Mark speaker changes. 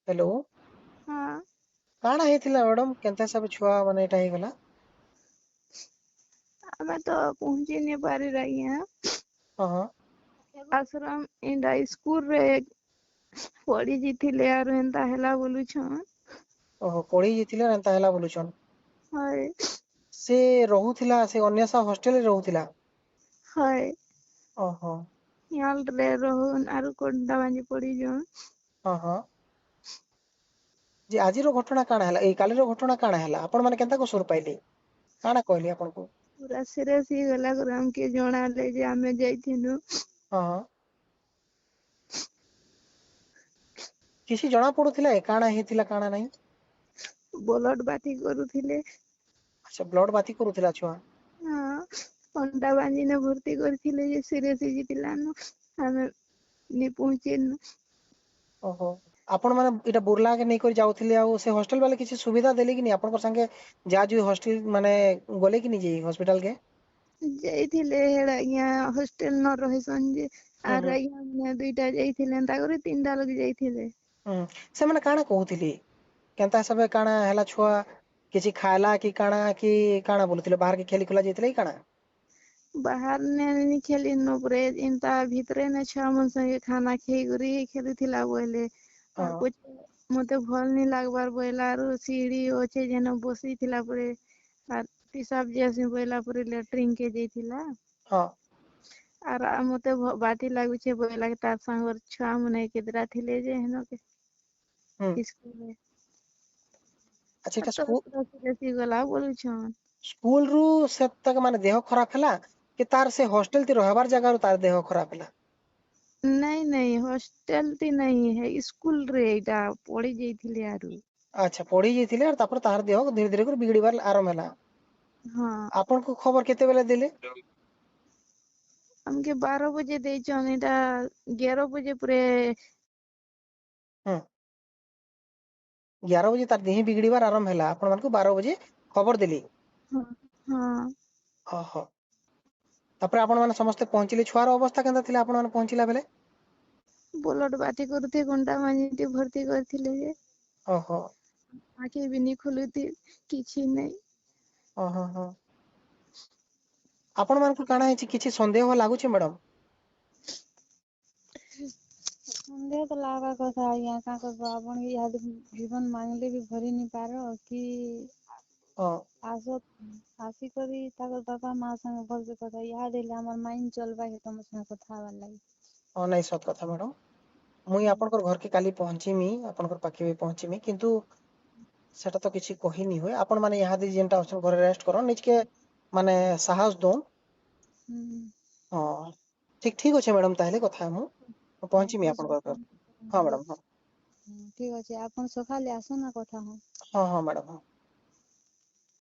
Speaker 1: Hello.
Speaker 2: हाँ।
Speaker 1: काଣା ହେଇଥିଲା madam କେନ୍ତା सब ଛୁଆ ମାନେ ଏଟା ହେଇଗଲା?
Speaker 2: ଆମେ ତ ପହଞ୍ଚି नहीं पारी रही हैं
Speaker 1: ହଁ ହଁ।
Speaker 2: आश्रम इंडा स्कूल रे पढ़ी जीथिले आरो एंता ହେଲା बोलुछन।
Speaker 1: ଓହୋ ପଢି ଯାଇଥିଲେ ଏନ୍ତା ହେଲା ବୋଲୁଛନ୍।
Speaker 2: हाय
Speaker 1: ସେ ରହୁଥିଲା ସେ ଅନ୍ୟସା ହଷ୍ଟେଲରେ ରହୁଥିଲା।
Speaker 2: हाय
Speaker 1: ଓହୋ।
Speaker 2: याल रे रहन आरो कोंडा बांजी पड़ी जोन।
Speaker 1: ହଁ ହଁ। ଯେ ଆଜିର ଘଟଣା କାଣା ହେଲା ଏଇ କାଲିର ଘଟଣା କାଣା ହେଲା ଆପଣ ମାନେ କେନ୍ତା को ସୁର ପାଇଲେ କାଣା କହିଲେ ଆପଣଙ୍କୁ?
Speaker 2: पूरा सीरियस ही गला कर हमके जणाले जे आमे जाइथिनु।
Speaker 1: ହଁ ହଁ। କିଛି ଜଣା ପଡୁଥିଲା କାଣା ହେଇଥିଲା କାଣା ନାହିଁ?
Speaker 2: ब्लड बाती करूथिले।
Speaker 1: ଆଚ୍ଛା ବ୍ଲଡ ବାତି କରୁଥିଲା ଛୁଆ।
Speaker 2: हाँ कोंडा बांजी ने भर्ती करथिले जे सीरियस ही जितिलानु आमे नी पहुंचेनु।
Speaker 1: ଓହୋ ଆପଣ ମାନେ ଏଇଟା ବୁर्लाକେ ନେଇକରି ଯାଉଥିଲେ ଆଉ ସେ ହଷ୍ଟେଲ ବାଲେ କିଛି ସୁବିଧା ଦେଲେ କି ନି ଆପଣଙ୍କ ସାଙ୍ଗେ ଯାହା ଯୋଉ ହଷ୍ଟେଲ ମାନେ ଗଲେ କି ନିଜେ ହସ୍ପିଟାଲ କେ?
Speaker 2: ଯାଇଥିଲେ ହେଡା ଆଜ୍ଞା ହଷ୍ଟେଲ ନ ରହିସନ୍ ଯେ
Speaker 1: ହୁଁ ହୁଁ
Speaker 2: ଆର ଆଜ୍ଞା ମାନେ ଦୁଇଟା ଯାଇଥିଲେ ତାକରି ତିନିଟା ଲୋକ ଯାଇଥିଲେ।
Speaker 1: ହୁଁ ସେମାନେ କାଣା କହୁଥିଲି କେନ୍ତା ହିସାବେ କାଣା ହେଲା ଛୁଆ କିଛି ଖାଇଲା କି କାଣା ବୋଲୁଥିଲେ ବାହାରକେ ଖେଲି ଖୁଲା ଯାଇଥିଲେ କି କାଣା?
Speaker 2: बाहर ने खेली नो परे इंता भीतरे ने छुआ मन संगे खाना खेइकरी खेलुथिला बोले
Speaker 1: ହଁ
Speaker 2: और कुछ मते भल नहीं लागबार बोला आरो सीढ़ी होचे जेन बसीथिला परे आर पिसाब जेसी बोला परे लेटरिंग के जाइथिला।
Speaker 1: ହଁ।
Speaker 2: आर मते बाती लागुछे बोला कि तार संगर छुआ मने केतरा थिले जे हेन के
Speaker 1: ହୁଁ
Speaker 2: स्कूल रे
Speaker 1: ଆଚ୍ଛା
Speaker 2: और
Speaker 1: ଏଟା
Speaker 2: तो बेसी गला बोलुछन।
Speaker 1: ସ୍କୁଲ ରୁ ସେ ତକ ମାନେ ଦେହ ଖରାପ ହେଲା କି ତାର ସେ ହଷ୍ଟେଲ ଟି ରହିବାର ଜାଗାରୁ ତାର ଦେହ ଖରାପ ହେଲା?
Speaker 2: नहीं नहीं हॉस्टल ती नहीं है स्कूल रे एटा पड़ी जाइथिले आरो।
Speaker 1: ଆଚ୍ଛା ପଢି ଯାଇଥିଲେ ଆଉ ତାପରେ ତାହାର ଦେହ ଧୀରେ ଧୀରେ କରି ବିଗିଡିବାର ଆରମ୍ଭ ହେଲା।
Speaker 2: हाँ
Speaker 1: ଆପଣଙ୍କୁ ଖବର କେତେବେଳେ ଦେଲେ?
Speaker 2: हमके 12 बजे देछन एटा 11 बजे पूरे।
Speaker 1: ହୁଁ 11 ବजे ତାର ଦେହ ବିଗିଡିବାର ଆରମ୍ଭ ହେଲା ଆପଣ ମାନଙ୍କୁ 12 ବଜେ ଖବର ଦେଲି।
Speaker 2: हाँ हाँ
Speaker 1: ଓହୋ ତାପରେ ଆପଣ ମାନେ ସମସ୍ତେ ପହଞ୍ଚିଲେ ଛୁଆର ଅବସ୍ଥା କେନ୍ତା ଥିଲା ଆପଣ ମାନେ ପହଞ୍ଚିଲା ବେଳେ?
Speaker 2: ब्लड बाती କରୁଥି ଘଣ୍ଟା ମାଝି ଭର୍ତ୍ତି କରିଥିଲେ ଯେ
Speaker 1: ଓହୋ।
Speaker 2: ଆଖି ବି ନି ଖୋଲୁଥି କିଛି ନାହିଁ।
Speaker 1: ଓହୋ ହୋ। ଆପଣ ମାନଙ୍କୁ କାଣା ହେଇଛି କିଛି ସନ୍ଦେହ ଲାଗୁଛି ମ୍ୟାଡମ?
Speaker 2: ସନ୍ଦେହ ତ ଲାଗବା କଥା ଆଜ୍ଞା କାଁ କରବ ଆପଣ ଇହାଦେ ଜୀବନ ମାଙ୍ଗଲେ ବି ଭରି ନି ପାର କି
Speaker 1: ହଁ।
Speaker 2: ଆସ ଆସିକରି ତାଙ୍କର ବାପା ମା ସାଙ୍ଗେ ଭଲସେ କଥା ଇହାଦେ ହେଲେ ଆମର ମାଇଣ୍ଡ ଚଲବା କି ତମ ସାଙ୍ଗେ କଥା ହବାର ଲାଗି।
Speaker 1: ହଁ ନାଇଁ ସତ କଥା ମ୍ୟାଡମ ମୁଇଁ ଆପଣଙ୍କର ଘରକେ କାଲି ପହଞ୍ଚିମି ଆପଣଙ୍କର ପାଖେ ବି ପହଞ୍ଚିମି କିନ୍ତୁ ସେଟା ତ କିଛି କହିନି ହୁଏ ଆପଣ ମାନେ ଇହାଦେ ଯେନ୍ଟା ଅଛନ୍ ଘରେ ରେଷ୍ଟ କର ନିଜକେ ମାନେ ସାହସ ଦଉନ୍।
Speaker 2: ହୁଁ।
Speaker 1: ହଁ ଠିକ ଅଛି ମ୍ୟାଡାମ ତାହେଲେ କଥା ହମୁ। ମୁଁ
Speaker 2: ହଁ
Speaker 1: ପହଞ୍ଚିମି
Speaker 2: ଠିକ
Speaker 1: ଆପଣଙ୍କ
Speaker 2: ଅଛି।
Speaker 1: ହଁ ମ୍ୟାଡ଼ାମ ହଁ।
Speaker 2: ଠିକ ଅଛି ଆପଣ ସକାଳେ ଆସନ କଥା ହଉ।
Speaker 1: ହଁ ହଁ ମ୍ୟାଡ଼ାମ ହଁ।